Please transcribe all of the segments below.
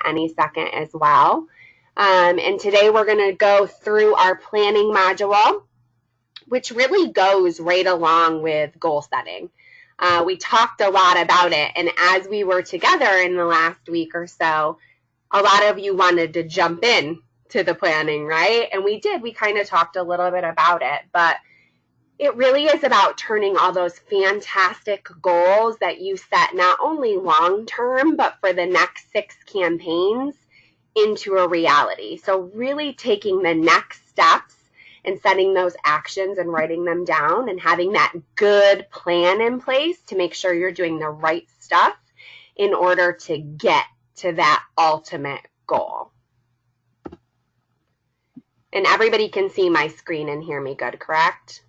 any second as well. And today we're going to go through our planning module, which really goes right along with goal setting. We talked a lot about it, and as we were together in the last week or so, a lot of you wanted to jump in to the planning, right? And we did. We kind of talked a little bit about it, but it really is about turning all those fantastic goals that you set, not only long term, but for the next 6 campaigns, into a reality. So really taking the next steps and setting those actions and writing them down and having that good plan in place to make sure you're doing the right stuff in order to get to that ultimate goal. And everybody can see my screen and hear me good, correct?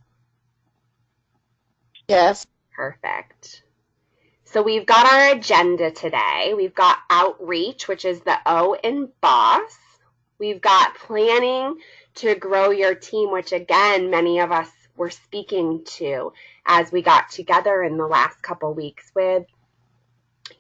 Yes. Perfect. So we've got our agenda today. We've got outreach, which is the O in boss. We've got planning to grow your team, which again, many of us were speaking to as we got together in the last couple weeks with,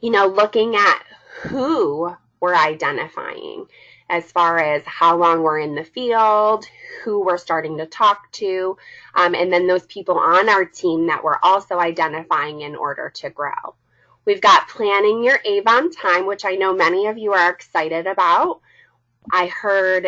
looking at who we're identifying as far as how long we're in the field, who we're starting to talk to, and then those people on our team that we're also identifying in order to grow. We've got planning your Avon time, which I know many of you are excited about. I heard,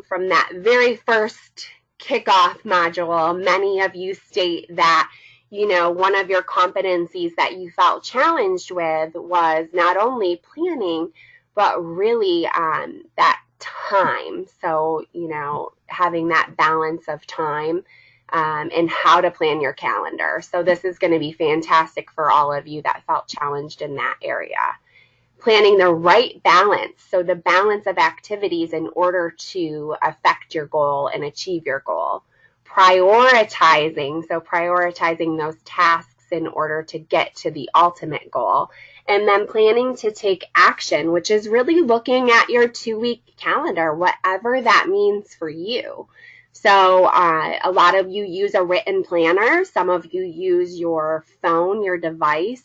from that very first kickoff module, many of you state that, one of your competencies that you felt challenged with was not only planning, but really that time. So, having that balance of time and how to plan your calendar. So this is going to be fantastic for all of you that felt challenged in that area. Planning the right balance, so the balance of activities in order to affect your goal and achieve your goal. Prioritizing, so prioritizing those tasks in order to get to the ultimate goal. And then planning to take action, which is really looking at your 2-week calendar, whatever that means for you. So a lot of you use a written planner. Some of you use your phone, your device,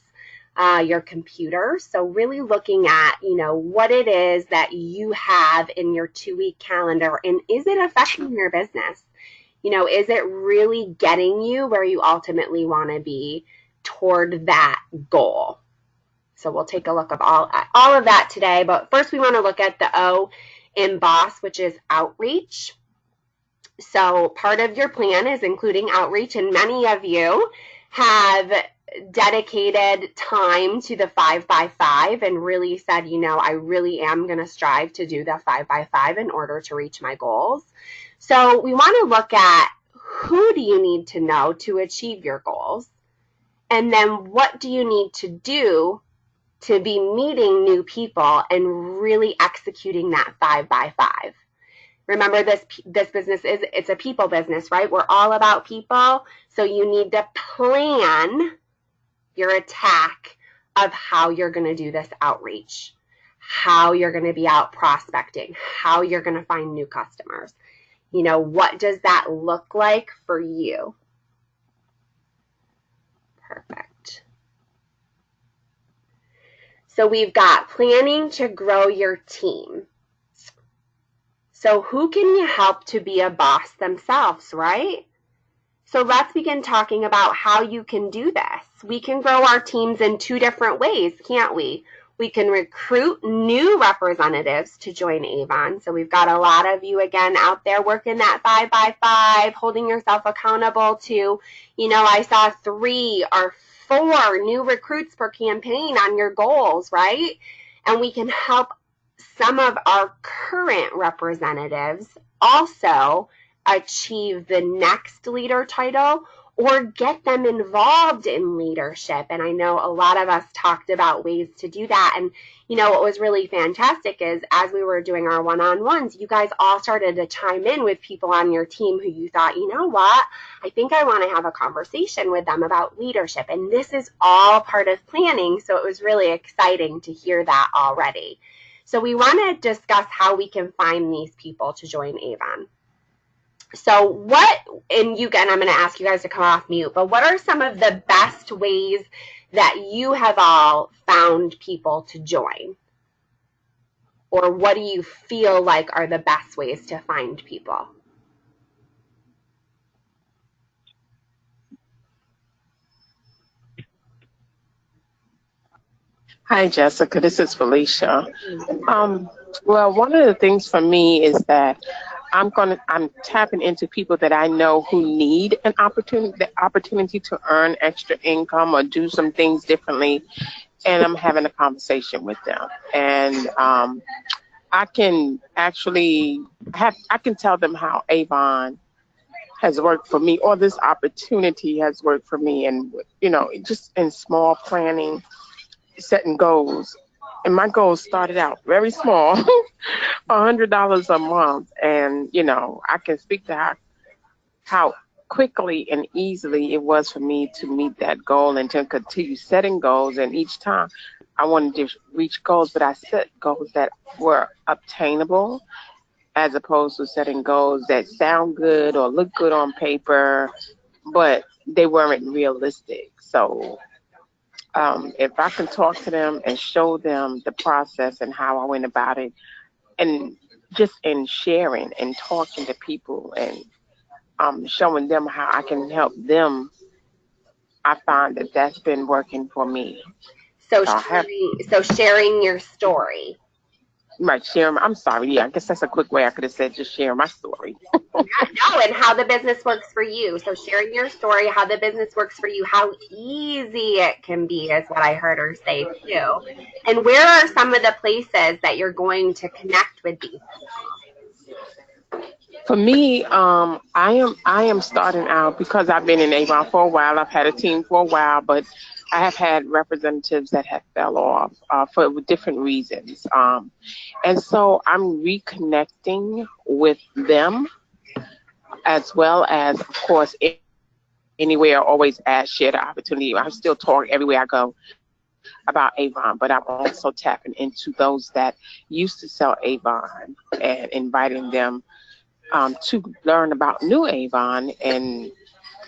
your computer. So really looking at, what it is that you have in your 2-week calendar, and is it affecting your business? Is it really getting you where you ultimately want to be toward that goal? So we'll take a look at all of that today. But first we want to look at the O in boss, which is outreach. So part of your plan is including outreach, and many of you have dedicated time to the 5x5 and really said, I really am going to strive to do the 5x5 in order to reach my goals. So we want to look at who do you need to know to achieve your goals, and then what do you need to do to be meeting new people and really executing that 5x5. Remember, this business it's a people business, right? We're all about people. So you need to plan your attack of how you're going to do this outreach, how you're going to be out prospecting, how you're going to find new customers. What does that look like for you? Perfect. So we've got planning to grow your team. So who can you help to be a boss themselves, right? So let's begin talking about how you can do this. We can grow our teams in 2 different ways, can't we? We can recruit new representatives to join Avon. So we've got a lot of you, again, out there working that 5x5, holding yourself accountable to, I saw 3 or 4 new recruits per campaign on your goals, right? And we can help some of our current representatives also achieve the next leader title or get them involved in leadership. And I know a lot of us talked about ways to do that. And what was really fantastic is as we were doing our one-on-ones, you guys all started to chime in with people on your team who you thought, what, I think I want to have a conversation with them about leadership. And this is all part of planning. So it was really exciting to hear that already. So we want to discuss how we can find these people to join Avon. So and I'm going to ask you guys to come off mute, but what are some of the best ways that you have all found people to join? or what do you feel like are the best ways to find people? Hi, Jessica. This is Felicia. Well, one of the things for me is that I'm tapping into people that I know who need the opportunity to earn extra income or do some things differently, and I'm having a conversation with them. And I can actually I can tell them how Avon has worked for me, or this opportunity has worked for me, and just in small planning, setting goals. And my goals started out very small, $100 a month, and I can speak to how quickly and easily it was for me to meet that goal and to continue setting goals. And each time I wanted to reach goals, but I set goals that were obtainable as opposed to setting goals that sound good or look good on paper, but they weren't realistic. So if I can talk to them and show them the process and how I went about it, and just in sharing and talking to people and showing them how I can help them, I find that that's been working for me. So So I have sharing your story. might share. I'm sorry. Yeah, I guess that's a quick way I could have said just share my story. No, and how the business works for you. So sharing your story, how the business works for you, how easy it can be is what I heard her say too. And where are some of the places that you're going to connect with these? For me, I am starting out because I've been in Avon for a while. I've had a team for a while, but I have had representatives that have fell off for different reasons. And so I'm reconnecting with them as well as, of course, anywhere I always add, share the opportunity. I still talk everywhere I go about Avon, but I'm also tapping into those that used to sell Avon and inviting them to learn about new Avon and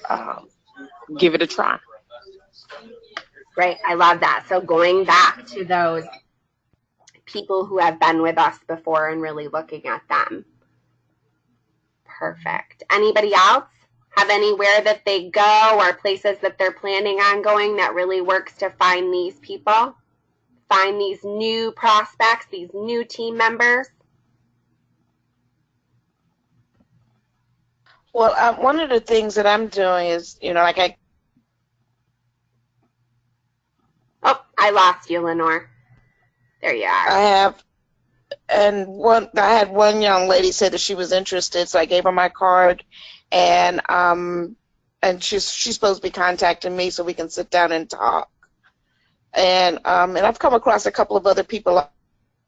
um, give it a try. Right. I love that. So going back to those people who have been with us before and really looking at them. Perfect. Anybody else have anywhere that they go or places that they're planning on going that really works to find these people? Find these new prospects, these new team members? Well, one of the things that I'm doing is, like Oh, I lost you, Lenore. There you I are. have, and I had one young lady say that she was interested, so I gave her my card, and she's supposed to be contacting me so we can sit down and talk. And I've come across a couple of other people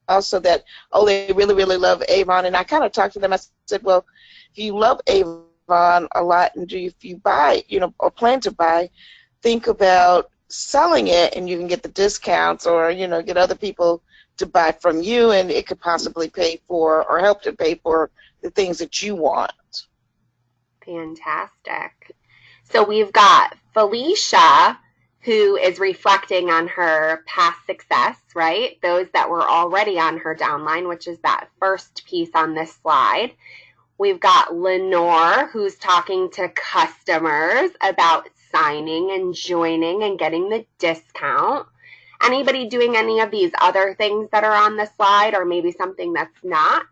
also that, oh, they really, really love Avon, and I kind of talked to them. I said, well, if you love Avon a lot, and if you buy, or plan to buy, think about selling it, and you can get the discounts, or get other people to buy from you, and it could possibly pay for or help to pay for the things that you want. Fantastic. So we've got Felicia, who is reflecting on her past success, right? Those that were already on her downline, which is that first piece on this slide. We've got Lenore, who's talking to customers about signing and joining and getting the discount. Anybody doing any of these other things that are on the slide, or maybe something that's not?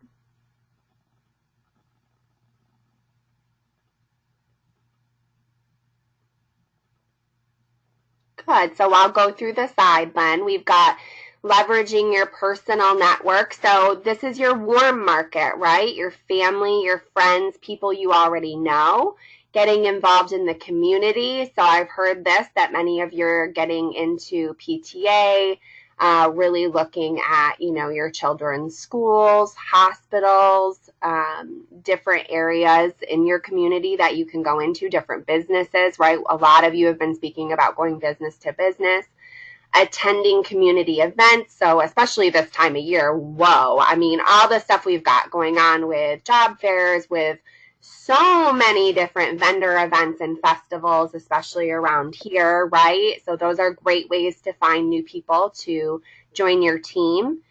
Good. So I'll go through the side then. We've got leveraging your personal network. So this is your warm market, right? Your family, your friends, people you already know. Getting involved in the community. So I've heard this, that many of you are getting into PTA, really looking at, your children's schools, hospitals, different areas in your community that you can go into, different businesses, right? A lot of you have been speaking about going business to business, attending community events. So especially this time of year, whoa, I mean, all the stuff we've got going on with job fairs, with so many different vendor events and festivals, especially around here, right? So those are great ways to find new people to join your team.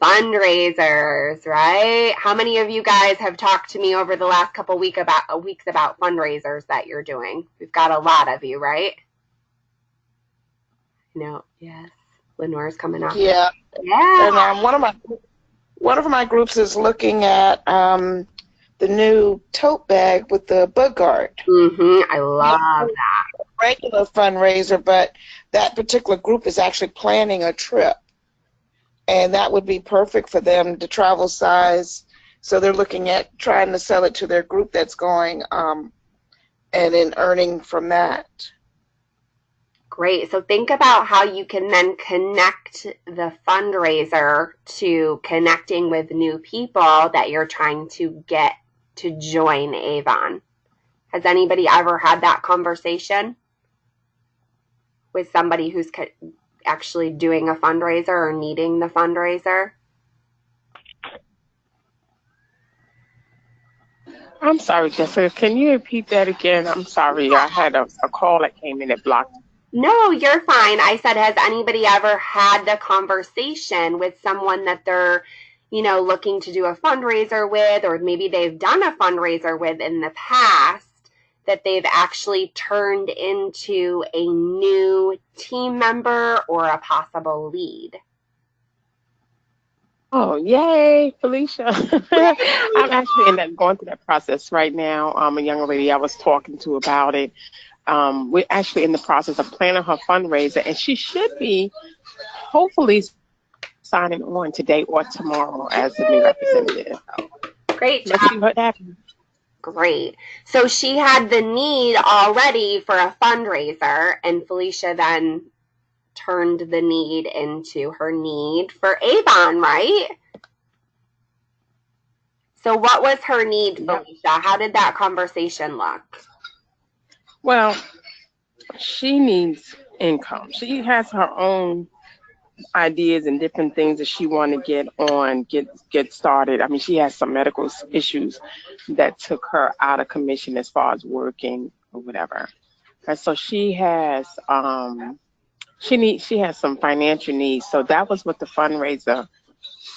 fundraisers, right? How many of you guys have talked to me over the last couple weeks about fundraisers that you're doing? We've got a lot of you, right? No, yes. Lenore's coming up. Yeah. Yeah. And one of my groups is looking at the new tote bag with the bug guard. I love that. Regular fundraiser, but that particular group is actually planning a trip, and that would be perfect for them to travel size. So they're looking at trying to sell it to their group that's going, and then earning from that. Great. So think about how you can then connect the fundraiser to connecting with new people that you're trying to get to join Avon. Has anybody ever had that conversation with somebody who's actually doing a fundraiser or needing the fundraiser? I'm sorry, Jessica. Can you repeat that again? I'm sorry. I had a call that came in that blocked. No, you're fine. I said, has anybody ever had the conversation with someone that they're, looking to do a fundraiser with, or maybe they've done a fundraiser with in the past, that they've actually turned into a new team member or a possible lead? Oh, yay, Felicia. I'm actually going through that process right now. A young lady I was talking to about it. We're actually in the process of planning her fundraiser, and she should be hopefully signing on today or tomorrow as the new representative. Great job. Let's see what happens. Great. So she had the need already for a fundraiser, and Felicia then turned the need into her need for Avon, right? So what was her need, Felicia? How did that conversation look? Well, she needs income. She has her own ideas and different things that she want to get started. I mean, she has some medical issues that took her out of commission as far as working or whatever. And so she has she has some financial needs. So that was what the fundraiser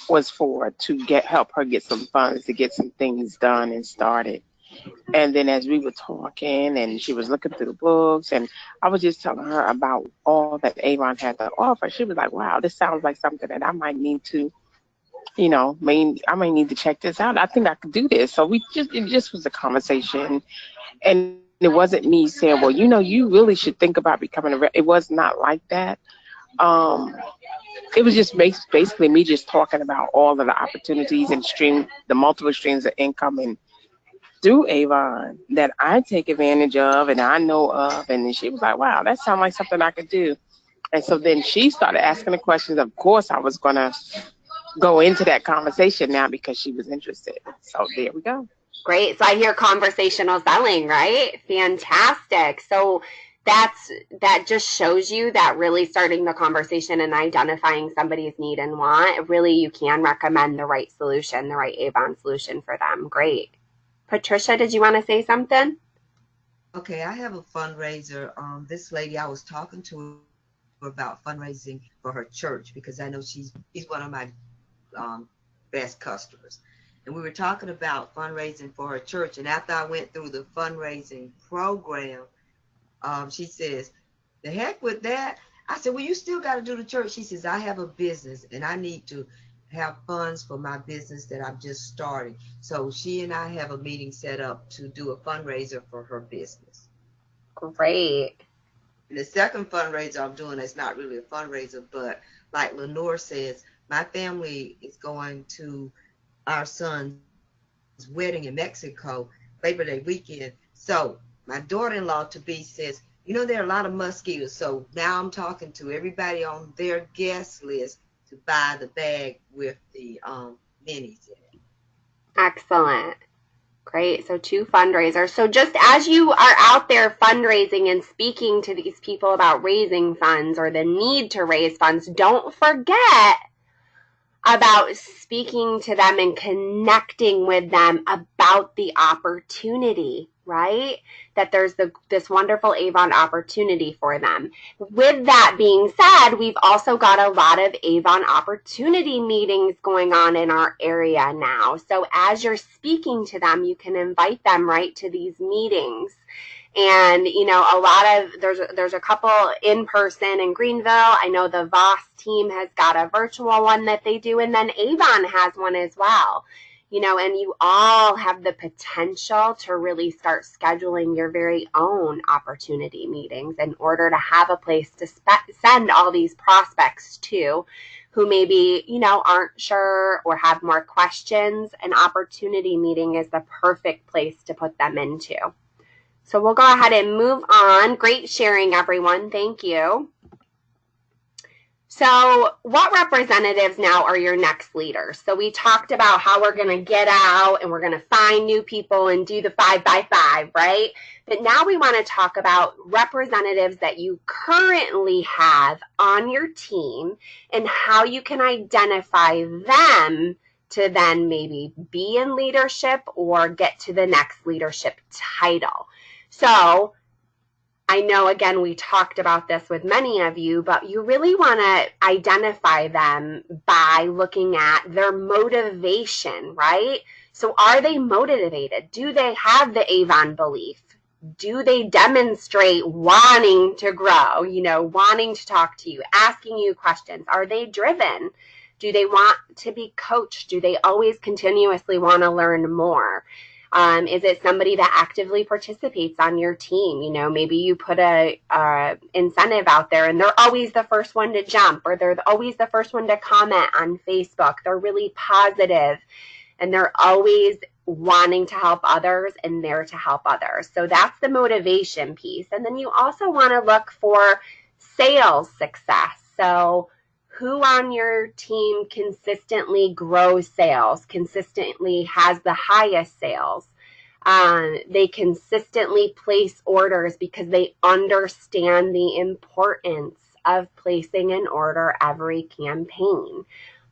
was for, to help her get some funds to get some things done and started. And then as we were talking and she was looking through the books, and I was just telling her about all that Avon had to offer, she was like, wow, this sounds like something that I might need to, I might need to check this out. I think I could do this. So it just was a conversation. And it wasn't me saying, well, you really should think about becoming it was not like that. It was just basically me just talking about all of the opportunities and the multiple streams of income and through Avon that I take advantage of and I know of. And then she was like, wow, that sounds like something I could do. And so then she started asking the questions. Of course, I was going to go into that conversation now because she was interested. So there we go. Great. So I hear conversational selling, right? Fantastic. So that just shows you that really starting the conversation and identifying somebody's need and want, really you can recommend the right solution, the right Avon solution for them. Great. Patricia, did you want to say something? Okay, I have a fundraiser. This lady, I was talking to her about fundraising for her church because I know she's one of my best customers. And we were talking about fundraising for her church. And after I went through the fundraising program, she says, the heck with that. I said, well, you still got to do the church. She says, I have a business and I need to have funds for my business that I'm just starting. So she and I have a meeting set up to do a fundraiser for her business. Great. And the second fundraiser I'm doing is not really a fundraiser, but like Lenore says, my family is going to our son's wedding in Mexico, Labor Day weekend. So my daughter-in-law to be says, there are a lot of mosquitoes. So now I'm talking to everybody on their guest list to buy the bag with the minis in it. Excellent. Great. So 2 fundraisers. So just as you are out there fundraising and speaking to these people about raising funds or the need to raise funds, don't forget about speaking to them and connecting with them about the opportunity, right? That there's this wonderful Avon opportunity for them. With that being said, we've also got a lot of Avon opportunity meetings going on in our area now. So as you're speaking to them, you can invite them right to these meetings. And, you know, a lot of, there's a couple in person in Greenville. I know the Voss team has got a virtual one that they do, and then Avon has one as well. You know, and you all have the potential to really start scheduling your very own opportunity meetings in order to have a place to send all these prospects to who maybe, you know, aren't sure or have more questions. An opportunity meeting is the perfect place to put them into. So we'll go ahead and move on. Great sharing, everyone. Thank you. So what representatives now are your next leaders? So we talked about how we're going to get out and we're going to find new people and do the 5x5, right? But now we want to talk about representatives that you currently have on your team and how you can identify them to then maybe be in leadership or get to the next leadership title. So I know, again, we talked about this with many of you, but you really want to identify them by looking at their motivation, right? So are they motivated? Do they have the Avon belief? Do they demonstrate wanting to grow, you know, wanting to talk to you, asking you questions? Are they driven? Do they want to be coached? Do they always continuously want to learn more? Is it somebody that actively participates on your team? You know, maybe you put a incentive out there and they're always the first one to jump, or they're always the first one to comment on Facebook. They're really positive and they're always wanting to help others and there to help others. So that's the motivation piece. And then you also want to look for sales success. So who on your team consistently grows sales, consistently has the highest sales? They consistently place orders because they understand the importance of placing an order every campaign.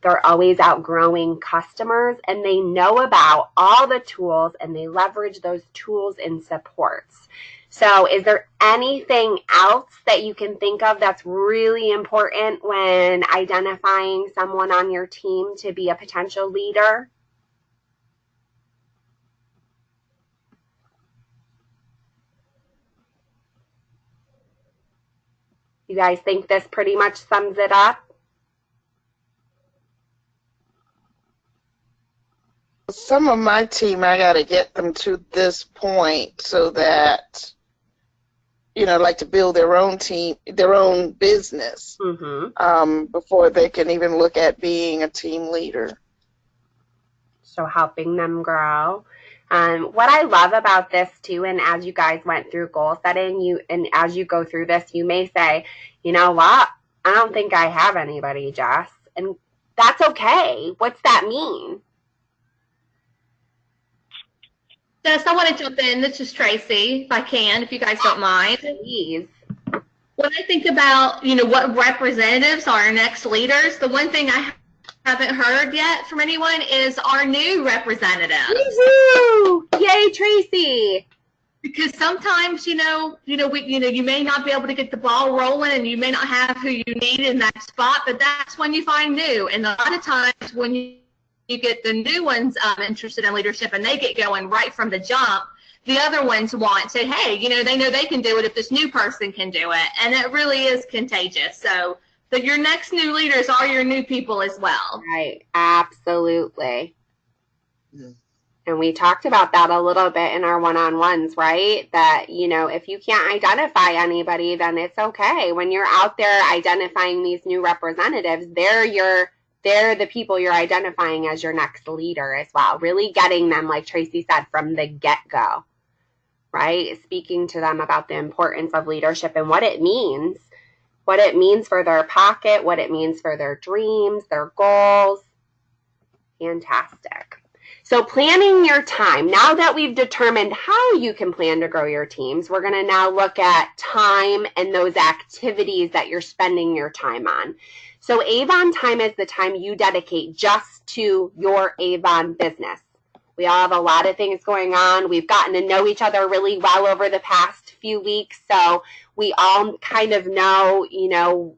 They're always outgrowing customers and they know about all the tools and they leverage those tools and supports. So is there anything else that you can think of that's really important when identifying someone on your team to be a potential leader? You guys think this pretty much sums it up? Some of my team, I got to get them to this point so that, you know, like to build their own team, their own business, before they can even look at being a team leader. So helping them grow. What I love about this too, and as you guys went through goal setting, and as you go through this, you may say, you know what, I don't think I have anybody, Jess. And that's okay. What's that mean? Jess, I want to jump in. This is Tracy, if I can, if you guys don't mind. Please. When I think about, you know, what representatives are our next leaders, the one thing I haven't heard yet from anyone is our new representatives. Woo-hoo! Yay, Tracy! Because sometimes, you may not be able to get the ball rolling, and you may not have who you need in that spot, but that's when you find new. And a lot of times, when you get the new ones interested in leadership and they get going right from the jump, the other ones say, hey, you know they can do it if this new person can do it. And it really is contagious. So your next new leaders are your new people as well. Right. Absolutely. Mm-hmm. And we talked about that a little bit in our one-on-ones, right? That, you know, if you can't identify anybody, then it's okay. When you're out there identifying these new representatives, they're the people you're identifying as your next leader as well. Really getting them, like Tracy said, from the get-go, right? Speaking to them about the importance of leadership and what it means for their pocket, what it means for their dreams, their goals. Fantastic. So planning your time. Now that we've determined how you can plan to grow your teams, we're going to now look at time and those activities that you're spending your time on. So Avon time is the time you dedicate just to your Avon business. We all have a lot of things going on. We've gotten to know each other really well over the past few weeks. So we all kind of know,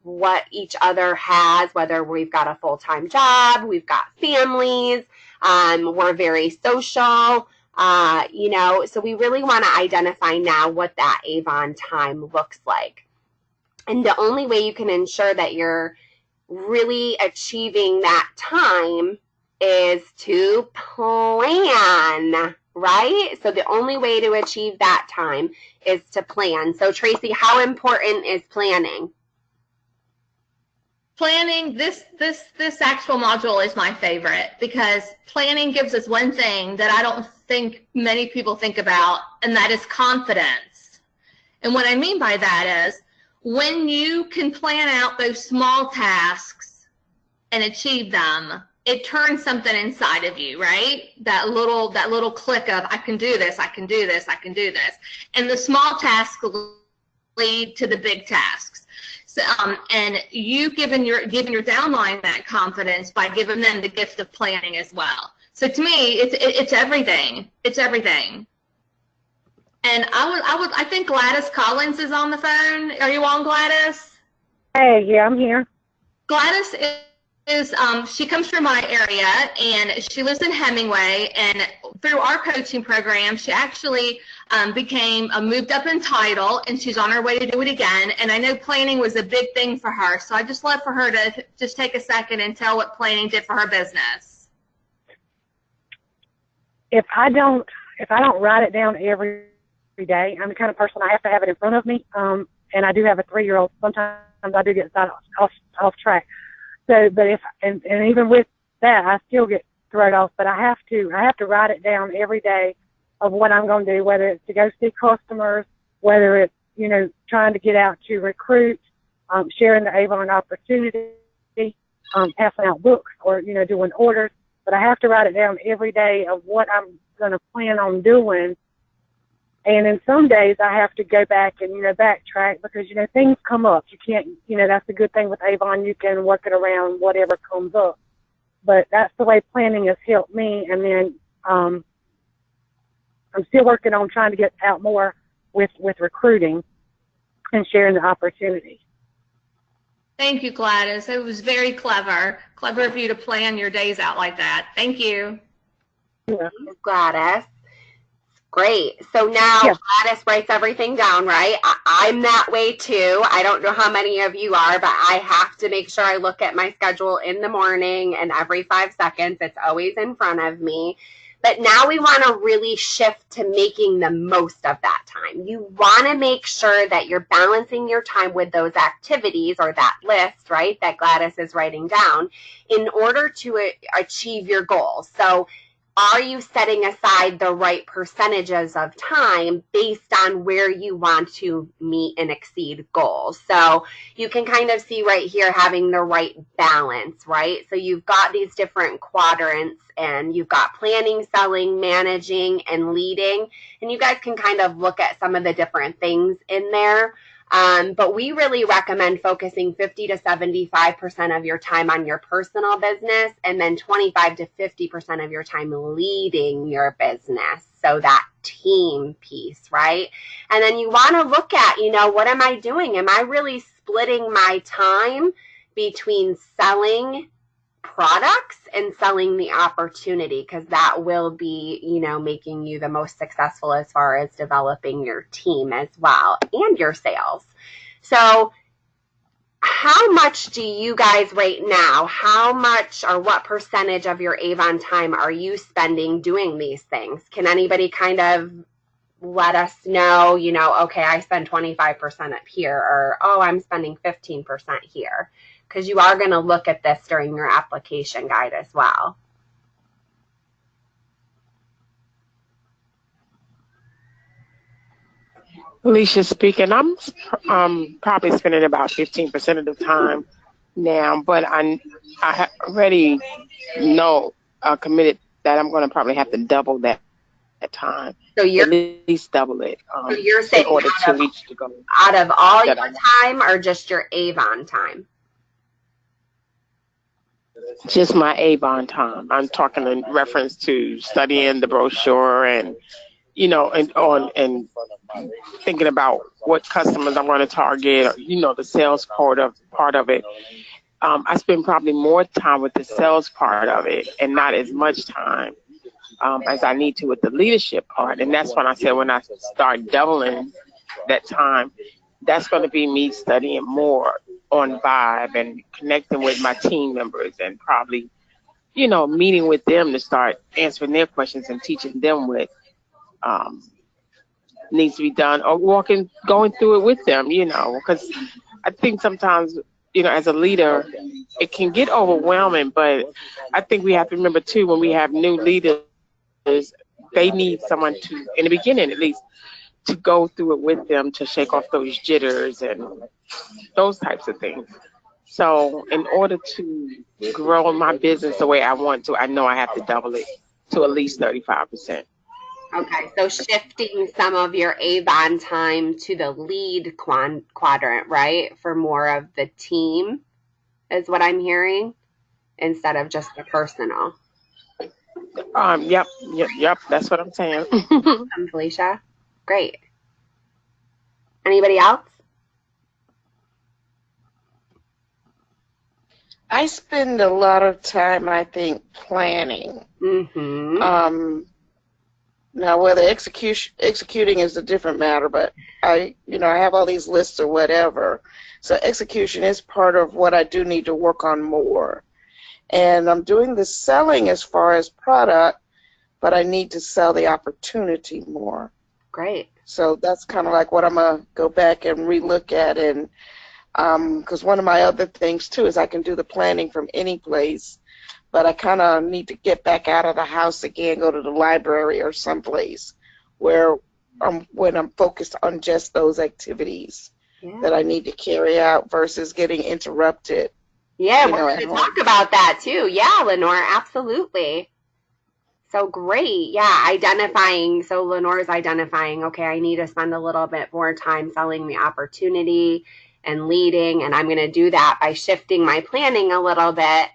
what each other has, whether we've got a full-time job, we've got families, we're very social, so we really want to identify now what that Avon time looks like. And the only way you can ensure that you're really achieving that time is to plan, right? So the only way to achieve that time is to plan. So Tracy, how important is planning? Planning, this actual module is my favorite because planning gives us one thing that I don't think many people think about, and that is confidence. And what I mean by that is when you can plan out those small tasks and achieve them, it turns something inside of you, right? That little click of, I can do this, I can do this, I can do this. And the small tasks lead to the big tasks. So, and you giving your downline that confidence by giving them the gift of planning as well. So to me, it's everything. It's everything. And I think Gladys Collins is on the phone. Are you on, Gladys? Hey, yeah, I'm here. Gladys she comes from my area, and she lives in Hemingway, and through our coaching program, she actually moved up in title, and she's on her way to do it again. And I know planning was a big thing for her, so I just love for her to just take a second and tell what planning did for her business. If I don't write it down every day, I'm the kind of person I have to have it in front of me, and I do have a 3-year-old. Sometimes I do get off track. So, but and even with that, I still get thrown off. But I have to write it down every day of what I'm going to do, whether it's to go see customers, whether it's trying to get out to recruit, sharing the Avon opportunity, passing out books, or doing orders. But I have to write it down every day of what I'm going to plan on doing. And in some days I have to go back and, backtrack because, things come up. You can't, that's the good thing with Avon. You can work it around whatever comes up. But that's the way planning has helped me. And then I'm still working on trying to get out more with recruiting and sharing the opportunity. Thank you, Gladys. It was very clever. Clever of you to plan your days out like that. Thank you. Yeah. Gladys. Great. So now Gladys writes everything down, right? I'm that way too. I don't know how many of you are, but I have to make sure I look at my schedule in the morning, and every 5 seconds. It's always in front of me. But now we want to really shift to making the most of that time. You want to make sure that you're balancing your time with those activities or that list, right, that Gladys is writing down in order to achieve your goals. So are you setting aside the right percentages of time based on where you want to meet and exceed goals? So you can kind of see right here having the right balance, right? So you've got these different quadrants, and you've got planning, selling, managing, and leading. And you guys can kind of look at some of the different things in there. But we really recommend focusing 50 to 75% of your time on your personal business, and then 25 to 50% of your time leading your business. So that team piece, right? And then you want to look at, what am I doing? Am I really splitting my time between selling products and selling the opportunity? Because that will be, making you the most successful as far as developing your team as well and your sales. So how much do you guys right now, how much or what percentage of your Avon time are you spending doing these things? Can anybody kind of let us know, okay, I spend 25% up here, or, oh, I'm spending 15% here? Because you are going to look at this during your application guide as well. Alicia speaking. I'm probably spending about 15% of the time now, but I already know committed that I'm going to probably have to double that time. So you're at least double it. So you're saying in order to reach the goal. out of all your time or just your Avon time? Just my Avon time. I'm talking in reference to studying the brochure and and thinking about what customers I'm going to target, or, the sales part of it. I spend probably more time with the sales part of it and not as much time as I need to with the leadership part. And that's when I said when I start doubling that time, that's going to be me studying more on Vibe and connecting with my team members and probably, meeting with them to start answering their questions and teaching them what um, needs to be done or going through it with them, because I think sometimes, as a leader, it can get overwhelming, but I think we have to remember too, when we have new leaders, they need someone to, in the beginning at least, to go through it with them to shake off those jitters and those types of things. So in order to grow my business the way I want to, I know I have to double it to at least 35%. Okay, so shifting some of your Avon time to the lead quadrant, right? For more of the team is what I'm hearing instead of just the personal. Yep, that's what I'm saying. Felicia, great. Anybody else? I spend a lot of time, I think, planning. Mm-hmm. Now, whether executing is a different matter, but I have all these lists or whatever. So execution is part of what I do need to work on more. And I'm doing the selling as far as product, but I need to sell the opportunity more. Great. So that's kind of like what I'm going to go back and relook at. And because one of my other things, too, is I can do the planning from any place, but I kind of need to get back out of the house again, go to the library or someplace where when I'm focused on just those activities that I need to carry out versus getting interrupted. Yeah, we're going to talk about that too. Yeah, Lenore, absolutely. So great. Yeah, identifying. So Lenore's identifying, okay, I need to spend a little bit more time selling the opportunity and leading, and I'm going to do that by shifting my planning a little bit,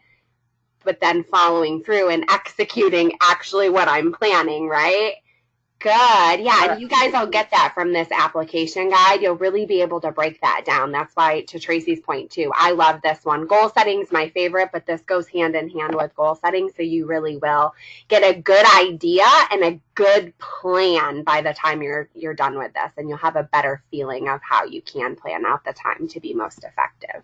but then following through and executing actually what I'm planning, right? Good. Yeah, and you guys will get that from this application guide. You'll really be able to break that down. That's why, to Tracy's point too, I love this one. Goal setting is my favorite, but this goes hand in hand with goal setting, so you really will get a good idea and a good plan by the time you're done with this, and you'll have a better feeling of how you can plan out the time to be most effective.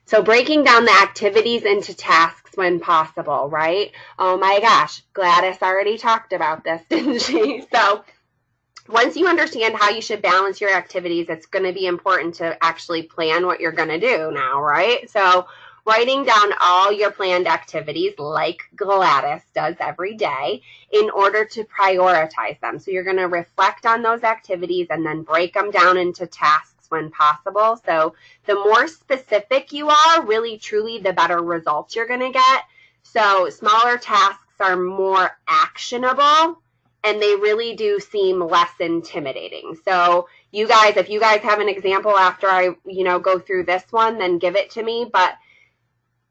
So breaking down the activities into tasks when possible, right? Oh my gosh, Gladys already talked about this, didn't she? So once you understand how you should balance your activities, it's going to be important to actually plan what you're going to do now, right? So writing down all your planned activities like Gladys does every day in order to prioritize them. So you're going to reflect on those activities and then break them down into tasks when possible. So the more specific you are, really truly, the better results you're going to get. So smaller tasks are more actionable and they really do seem less intimidating. So you guys, if you guys have an example after I, go through this one, then give it to me. But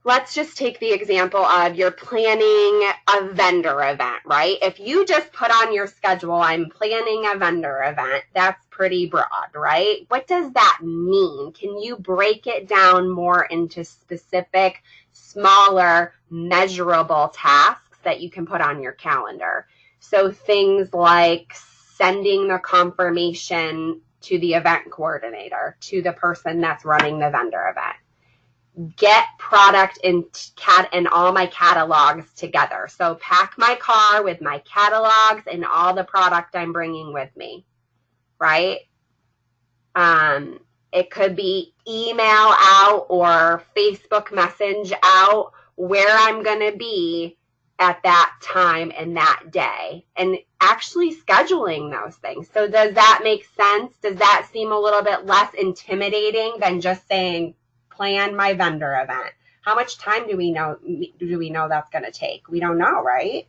let's just take the example of you're planning a vendor event, right? If you just put on your schedule, I'm planning a vendor event, that's pretty broad, right? What does that mean? Can you break it down more into specific, smaller, measurable tasks that you can put on your calendar? So things like sending the confirmation to the event coordinator, to the person that's running the vendor event. Get product and all my catalogs together. So pack my car with my catalogs and all the product I'm bringing with me, right? It could be email out or Facebook message out where I'm going to be at that time and that day, and actually scheduling those things. So does that make sense? Does that seem a little bit less intimidating than just saying, plan my vendor event? How much time do we know that's going to take? We don't know, right?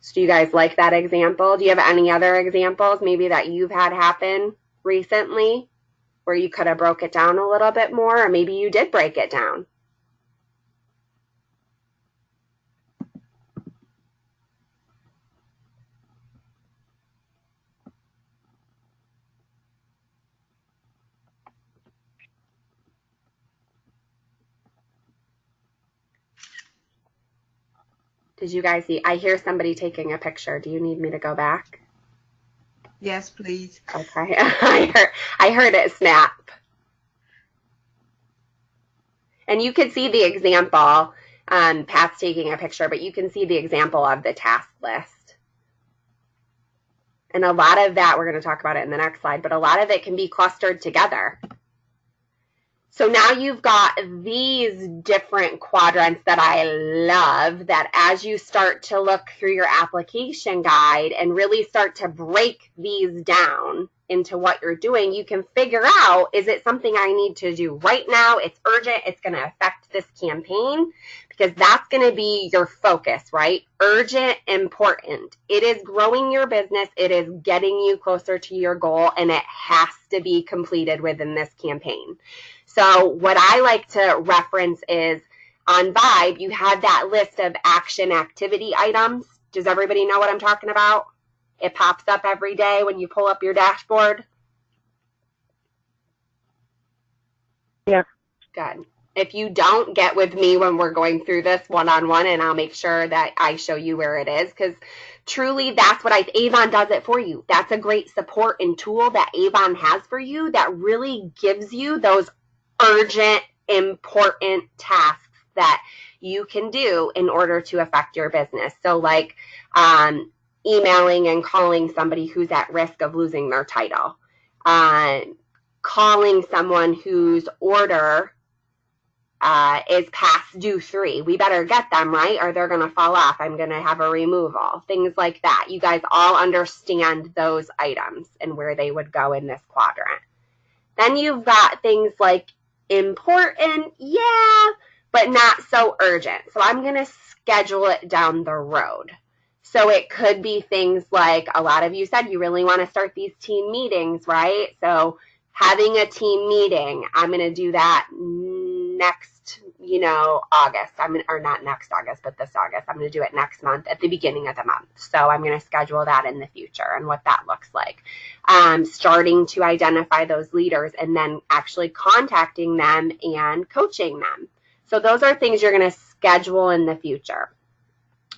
So do you guys like that example? Do you have any other examples maybe that you've had happen recently where you could have broke it down a little bit more, or maybe you did break it down. Did you guys see? I hear somebody taking a picture. Do you need me to go back? Yes, please. Okay. I heard it snap. And you could see the example. Pat's taking a picture, but you can see the example of the task list. And a lot of that, we're going to talk about it in the next slide, but a lot of it can be clustered together. So now you've got these different quadrants that I love, that as you start to look through your application guide and really start to break these down into what you're doing, you can figure out, is it something I need to do right now? It's urgent. It's going to affect this campaign, because that's going to be your focus, right? Urgent, important. It is growing your business. It is getting you closer to your goal, and it has to be completed within this campaign. So what I like to reference is on Vibe, you have that list of action activity items. Does everybody know what I'm talking about? It pops up every day when you pull up your dashboard. Yeah. Good. If you don't, get with me when we're going through this one-on-one, and I'll make sure that I show you where it is, because truly that's what Avon does it for you. That's a great support and tool that Avon has for you that really gives you those urgent, important tasks that you can do in order to affect your business. So like emailing and calling somebody who's at risk of losing their title, calling someone whose order is past due 3. We better get them, right? Or they're going to fall off. I'm going to have a removal. Things like that. You guys all understand those items and where they would go in this quadrant. Then you've got things like important, yeah, but not so urgent. So I'm going to schedule it down the road. So it could be things like, a lot of you said you really want to start these team meetings, right? So having a team meeting, I'm going to do that next, August. Or not next August, but this August. I'm going to do it next month at the beginning of the month. So I'm going to schedule that in the future and what that looks like. Starting to identify those leaders and then actually contacting them and coaching them. So those are things you're going to schedule in the future.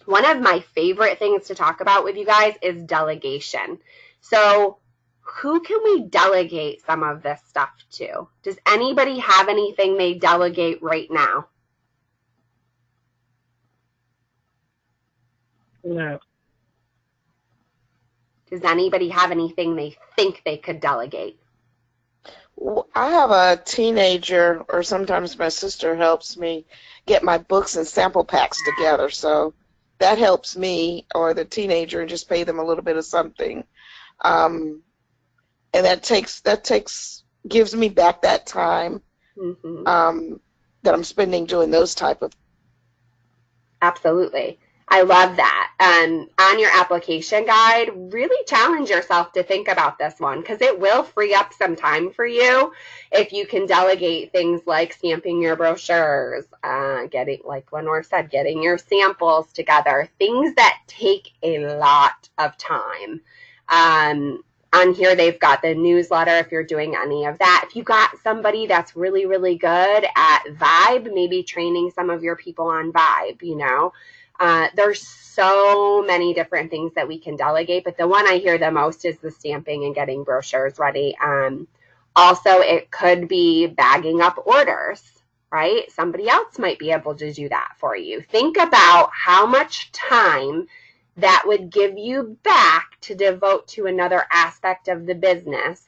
One of my favorite things to talk about with you guys is delegation. So who can we delegate some of this stuff to? Does anybody have anything they delegate right now? No. Does anybody have anything they think they could delegate? I have a teenager, or sometimes my sister helps me get my books and sample packs together. So that helps me or the teenager and just pay them a little bit of something. And that gives me back that time that I'm spending doing those type of. Absolutely. I love that. On your application guide, really challenge yourself to think about this one, because it will free up some time for you if you can delegate things like stamping your brochures, getting, like Lenore said, getting your samples together, things that take a lot of time. On here, they've got the newsletter if you're doing any of that. If you got somebody that's really, really good at Vibe, maybe training some of your people on Vibe, there's so many different things that we can delegate, but the one I hear the most is the stamping and getting brochures ready. Also, it could be bagging up orders, right? Somebody else might be able to do that for you. Think about how much time that would give you back to devote to another aspect of the business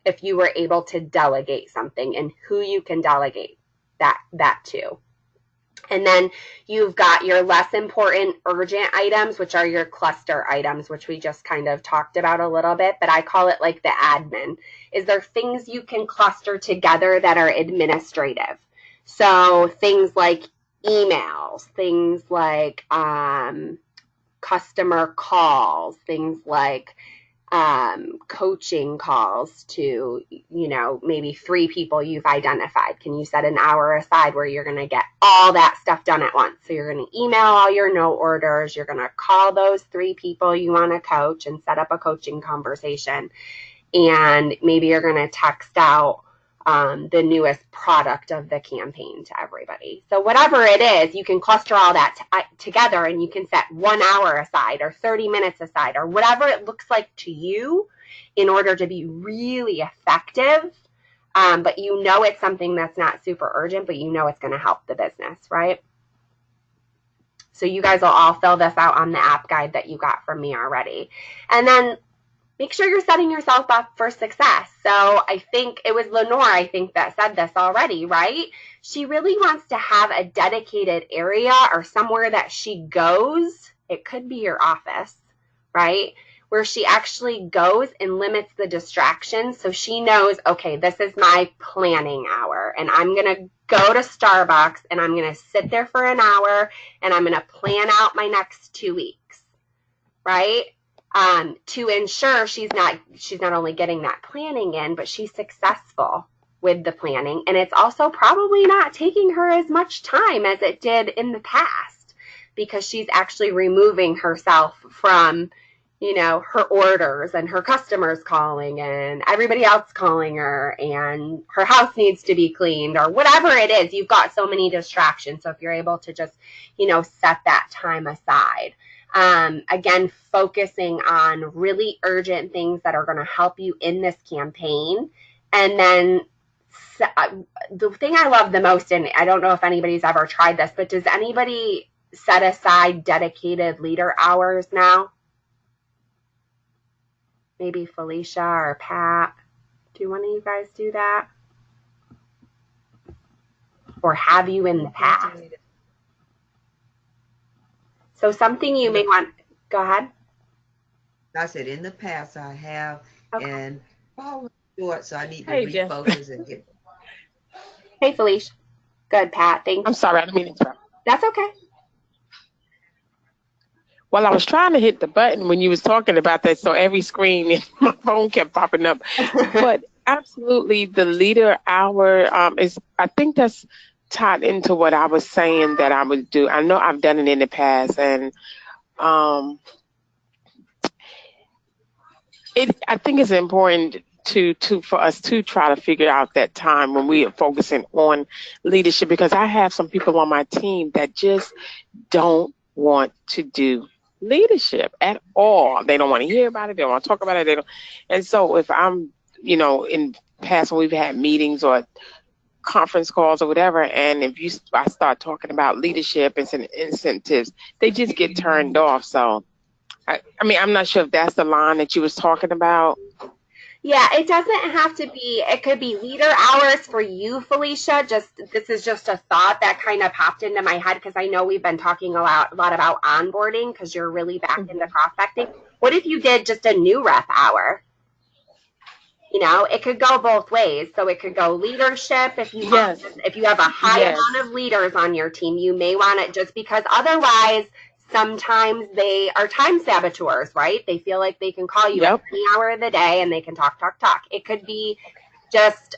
if you were able to delegate something, and who you can delegate that to. And then you've got your less important urgent items, which are your cluster items, which we just kind of talked about a little bit, but I call it like the admin. Is there things you can cluster together that are administrative? So things like emails, things like customer calls, things like coaching calls to, maybe 3 people you've identified. Can you set an hour aside where you're going to get all that stuff done at once? So you're going to email all your no orders. You're going to call those 3 people you want to coach and set up a coaching conversation. And maybe you're going to text out the newest product of the campaign to everybody. So whatever it is, you can cluster all that together, and you can set 1 hour aside or 30 minutes aside or whatever it looks like to you in order to be really effective. But it's something that's not super urgent, but it's going to help the business, right? So you guys will all fill this out on the app guide that you got from me already. And then make sure you're setting yourself up for success. So I think it was Lenore, that said this already, right? She really wants to have a dedicated area or somewhere that she goes. It could be your office, right? Where she actually goes and limits the distractions. So she knows, okay, this is my planning hour, and I'm going to go to Starbucks and I'm going to sit there for an hour and I'm going to plan out my next 2 weeks, right? To ensure she's not only getting that planning in, but she's successful with the planning. And it's also probably not taking her as much time as it did in the past, because she's actually removing herself from, her orders and her customers calling and everybody else calling her, and her house needs to be cleaned or whatever it is. You've got so many distractions. So if you're able to just, set that time aside. Again, focusing on really urgent things that are going to help you in this campaign. And then the thing I love the most, and I don't know if anybody's ever tried this, but does anybody set aside dedicated leader hours now? Maybe Felicia or Pat. Do one of you guys do that? Or have you in the past? So something you may want, go ahead. I said in the past I have, okay. And fall short, so I need to refocus and get. Hey, Felicia. Good, Pat. Thank you. I'm sorry, I didn't mean to interrupt. That's okay. Well, I was trying to hit the button when you was talking about that, so every screen in my phone kept popping up. But absolutely, the leader hour is, I think that's tied into what I was saying that I would do. I know I've done it in the past, and I think it's important for us to try to figure out that time when we are focusing on leadership, because I have some people on my team that just don't want to do leadership at all. They don't want to hear about it. They don't want to talk about it. And so if I'm, in past when we've had meetings or conference calls or whatever, and I start talking about leadership and incentives, they just get turned off. So, I'm not sure if that's the line that you was talking about. Yeah, it doesn't have to be. It could be leader hours for you, Felicia. This is just a thought that kind of popped into my head, because I know we've been talking a lot about onboarding, because you're really back into prospecting. What if you did just a new rep hour? It could go both ways. So it could go leadership if you if you have a high amount of leaders on your team, you may want it, just because otherwise sometimes they are time saboteurs, right? They feel like they can call you at any hour of the day and they can talk. It could be just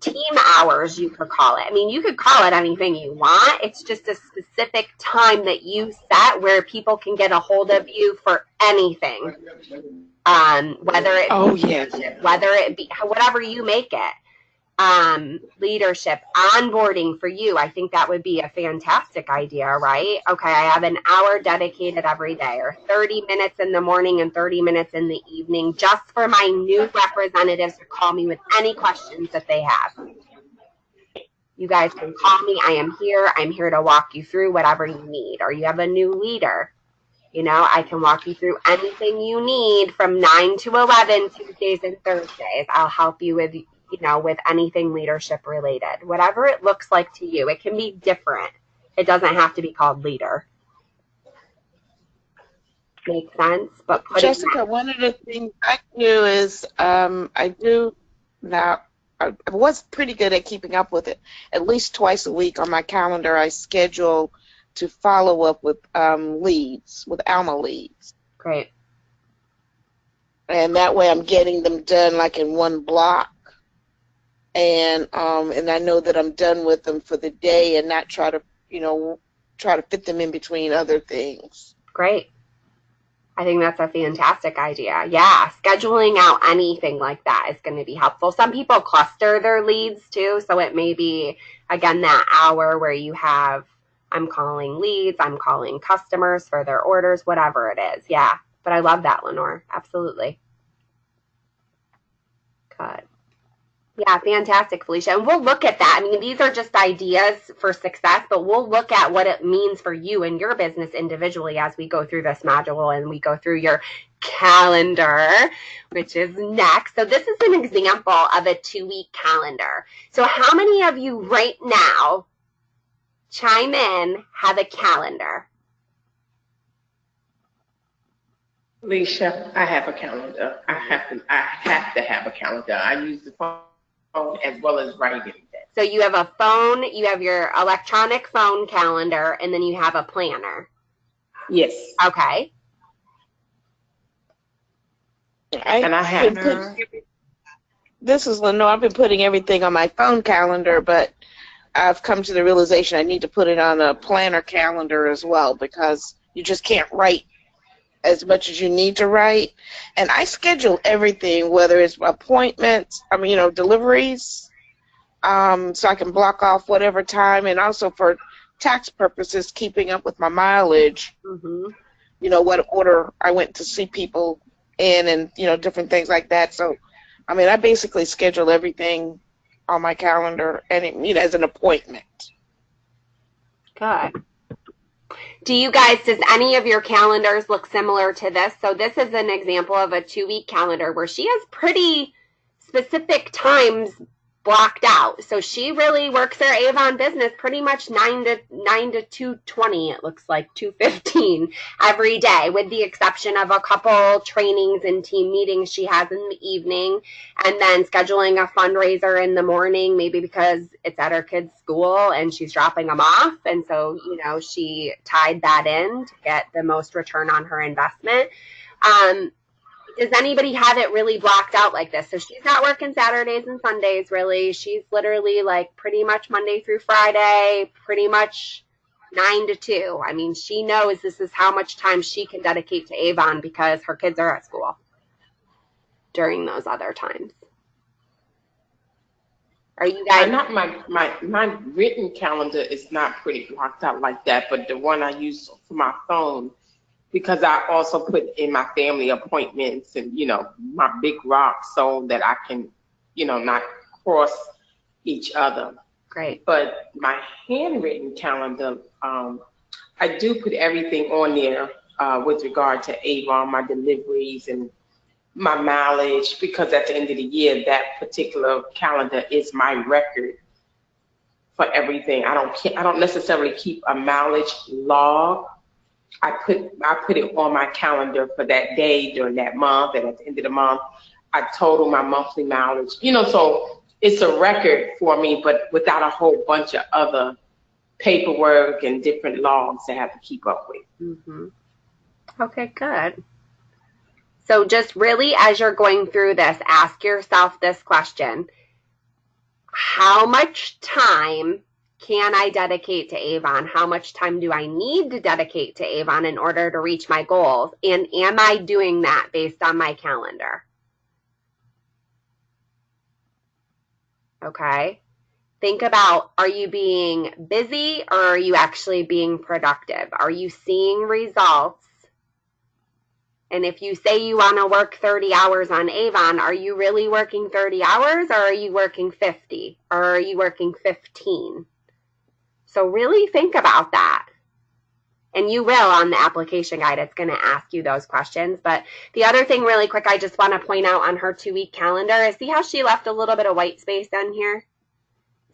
team hours, you could call it. You could call it anything you want. It's just a specific time that you set where people can get a hold of you for anything. Whether it be whatever you make it. Leadership, onboarding for you. I think that would be a fantastic idea, right? Okay, I have an hour dedicated every day, or 30 minutes in the morning and 30 minutes in the evening, just for my new representatives to call me with any questions that they have. You guys can call me. I am here. I'm here to walk you through whatever you need. Or you have a new leader. I can walk you through anything you need from 9 to 11, Tuesdays and Thursdays. I'll help you with with anything leadership related, whatever it looks like to you. It can be different. It doesn't have to be called leader. Make sense? But Jessica, one of the things I do is I was pretty good at keeping up with it. At least twice a week on my calendar, I schedule to follow up with leads, with Alma leads. Great. And that way I'm getting them done like in one block. And I know that I'm done with them for the day and not try to fit them in between other things. Great. I think that's a fantastic idea. Yeah, scheduling out anything like that is going to be helpful. Some people cluster their leads too, so it may be, again, that hour where you have, I'm calling leads, I'm calling customers for their orders, whatever it is. Yeah, but I love that, Lenore. Absolutely. Good. Yeah, fantastic, Felicia. And we'll look at that. I mean, these are just ideas for success, but we'll look at what it means for you and your business individually as we go through this module and we go through your calendar, which is next. So this is an example of a 2-week calendar. So how many of you right now, chime in, have a calendar? Alicia, I have a calendar. I have to have a calendar. I use the phone as well as writing. So you have a phone, you have your electronic phone calendar, and then you have a planner. Yes. Okay. This is Lenore. I've been putting everything on my phone calendar, but I've come to the realization I need to put it on a planner calendar as well, because you just can't write as much as you need to write. And I schedule everything, whether it's appointments, deliveries, so I can block off whatever time, and also for tax purposes, keeping up with my mileage, what order I went to see people in, and, different things like that. So, I basically schedule everything on my calendar, and as an appointment. Good. Does any of your calendars look similar to this? So this is an example of a 2-week calendar where she has pretty specific times blocked out. So she really works her Avon business pretty much 9 to 2:20. It looks like 2:15 every day, with the exception of a couple trainings and team meetings she has in the evening, and then scheduling a fundraiser in the morning, maybe because it's at her kids' school and she's dropping them off. And so, she tied that in to get the most return on her investment. Does anybody have it really blocked out like this? So she's not working Saturdays and Sundays, really. She's literally like pretty much Monday through Friday, pretty much 9 to 2. She knows this is how much time she can dedicate to Avon because her kids are at school during those other times. Are you guys? Not my written calendar is not pretty blocked out like that, but the one I use for my phone, because I also put in my family appointments and, my big rocks so that I can, not cross each other. Great. But my handwritten calendar, I do put everything on there with regard to Avon, my deliveries and my mileage, because at the end of the year, that particular calendar is my record for everything. I don't necessarily keep a mileage log. I put it on my calendar for that day during that month, and at the end of the month, I total my monthly mileage. So it's a record for me, but without a whole bunch of other paperwork and different logs I have to keep up with. Okay, good. So just really, as you're going through this, ask yourself this question: how much time can I dedicate to Avon? How much time do I need to dedicate to Avon in order to reach my goals? And am I doing that based on my calendar? Okay. Think about, are you being busy or are you actually being productive? Are you seeing results? And if you say you want to work 30 hours on Avon, are you really working 30 hours or are you working 50? Or are you working 15? So really think about that. And you will on the application guide. It's going to ask you those questions. But the other thing really quick I just want to point out on her 2-week calendar is, see how she left a little bit of white space in here?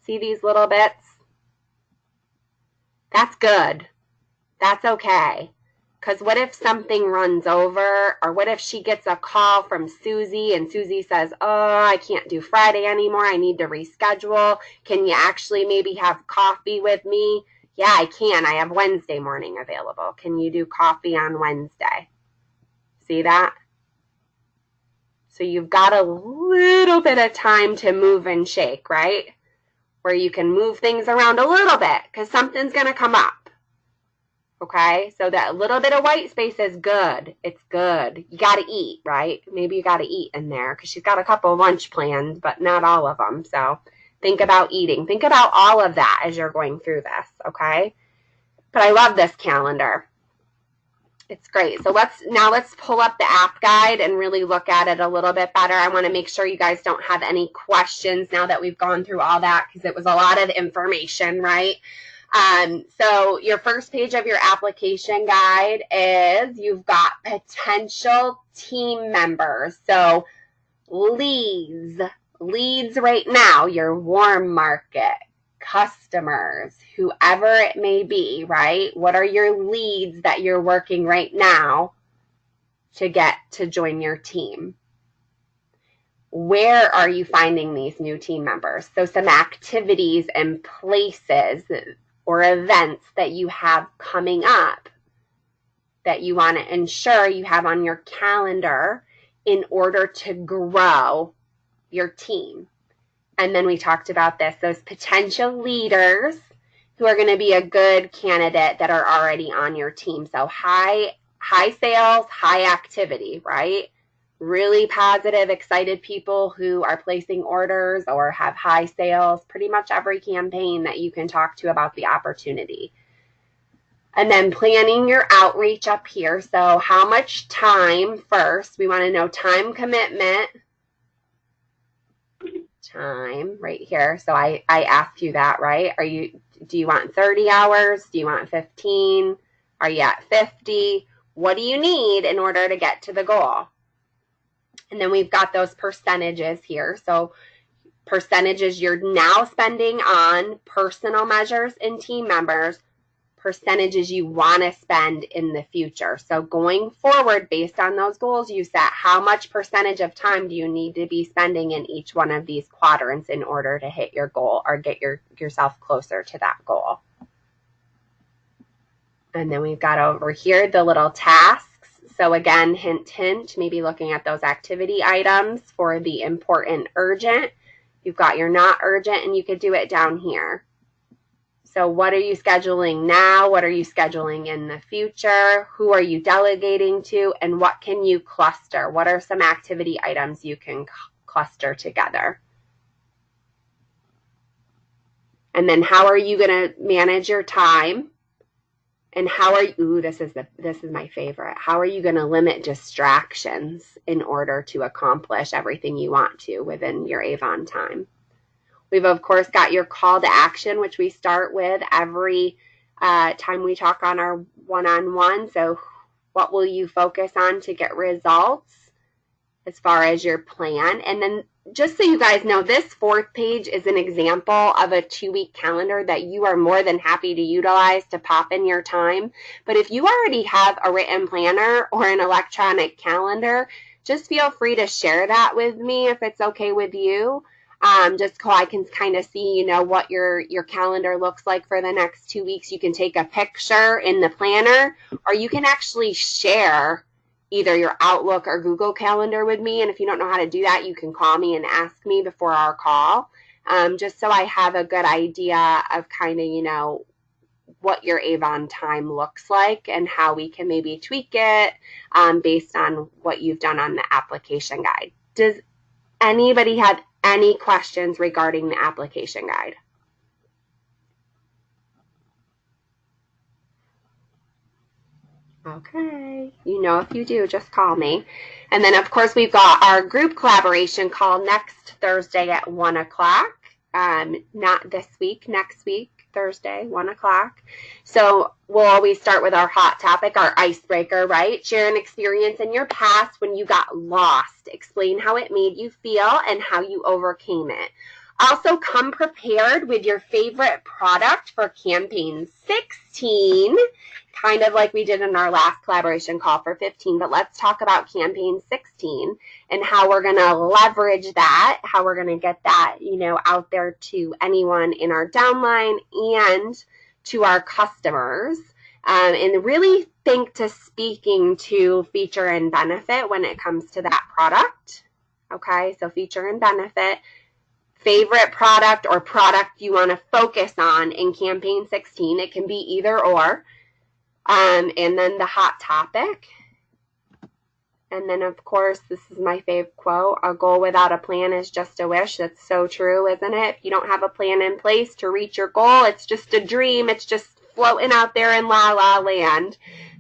See these little bits? That's good. That's okay. Because what if something runs over, or what if she gets a call from Susie and Susie says, oh, I can't do Friday anymore. I need to reschedule. Can you actually maybe have coffee with me? Yeah, I can. I have Wednesday morning available. Can you do coffee on Wednesday? See that? So you've got a little bit of time to move and shake, right? Where you can move things around a little bit because something's going to come up. Okay, so that little bit of white space is good. It's good. You got to eat, right? Maybe you got to eat in there because she's got a couple of lunch plans, but not all of them. So think about eating. Think about all of that as you're going through this, okay? But I love this calendar. It's great. So let's pull up the app guide and really look at it a little bit better. I want to make sure you guys don't have any questions now that we've gone through all that because it was a lot of information, right? So your first page of your application guide is you've got potential team members. So leads right now, your warm market, customers, whoever it may be, right? What are your leads that you're working right now to get to join your team? Where are you finding these new team members? So some activities and places or events that you have coming up that you want to ensure you have on your calendar in order to grow your team. And then we talked about this, those potential leaders who are going to be a good candidate that are already on your team. So high sales, high activity, right? Really positive, excited people who are placing orders or have high sales, pretty much every campaign that you can talk to about the opportunity. And then planning your outreach up here. So how much time first? We want to know time commitment. Time right here. So I asked you that, right? Do you want 30 hours? Do you want 15? Are you at 50? What do you need in order to get to the goal? And then we've got those percentages here. So percentages you're now spending on personal measures and team members, percentages you want to spend in the future. So going forward, based on those goals you set, how much percentage of time do you need to be spending in each one of these quadrants in order to hit your goal or get yourself closer to that goal? And then we've got over here the little tasks. So again, hint, hint, maybe looking at those activity items for the important, urgent. You've got your not urgent, and you could do it down here. So what are you scheduling now? What are you scheduling in the future? Who are you delegating to? And what can you cluster? What are some activity items you can cluster together? And then how are you going to manage your time? And how are you, this is my favorite. How are you going to limit distractions in order to accomplish everything you want to within your Avon time? We've, of course, got your call to action, which we start with every time we talk on our one-on-one. So what will you focus on to get results as far as your plan? And then just so you guys know, this fourth page is an example of a 2-week calendar that you are more than happy to utilize to pop in your time. But if you already have a written planner or an electronic calendar, just feel free to share that with me if it's okay with you. Just so I can kind of see, what your calendar looks like for the next 2 weeks. You can take a picture in the planner, or you can actually share either your Outlook or Google Calendar with me. And if you don't know how to do that, you can call me and ask me before our call, just so I have a good idea of kind of, what your Avon time looks like and how we can maybe tweak it based on what you've done on the application guide. Does anybody have any questions regarding the application guide? Okay, if you do, just call me. And then, of course, we've got our group collaboration call next Thursday at 1 o'clock. Not this week, next week, Thursday, 1 o'clock. So we'll always start with our hot topic, our icebreaker, right? Share an experience in your past when you got lost. Explain how it made you feel and how you overcame it. Also, come prepared with your favorite product for campaign 16, kind of like we did in our last collaboration call for 15, but let's talk about campaign 16 and how we're going to leverage that, how we're going to get that, out there to anyone in our downline and to our customers, and really think to speaking to feature and benefit when it comes to that product. Okay, so feature and benefit. Favorite product or product you want to focus on in campaign 16. It can be either or. And then the hot topic. And then, of course, this is my fave quote, a goal without a plan is just a wish. That's so true, isn't it? If you don't have a plan in place to reach your goal, it's just a dream. It's just floating out there in la la land.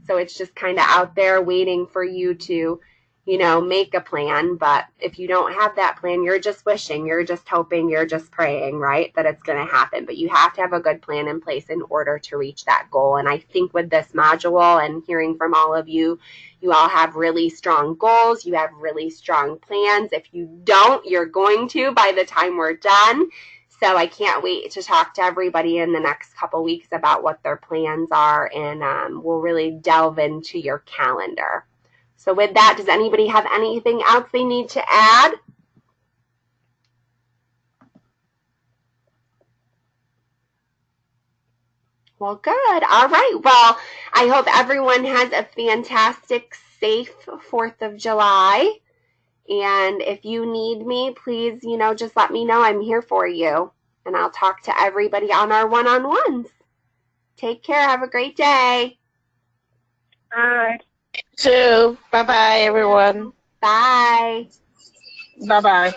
So it's just kind of out there waiting for you to, you know, make a plan. But if you don't have that plan, you're just wishing, you're just hoping, you're just praying, right, that it's going to happen. But you have to have a good plan in place in order to reach that goal. And I think with this module and hearing from all of you, you all have really strong goals. You have really strong plans. If you don't, you're going to by the time we're done. So I can't wait to talk to everybody in the next couple weeks about what their plans are, and we'll really delve into your calendar. So with that, does anybody have anything else they need to add? Well, good. All right. Well, I hope everyone has a fantastic, safe 4th of July. And if you need me, please, you know, just let me know. I'm here for you. And I'll talk to everybody on our one-on-ones. Take care. Have a great day. Bye. Too. Bye-bye, everyone. Bye. Bye-bye.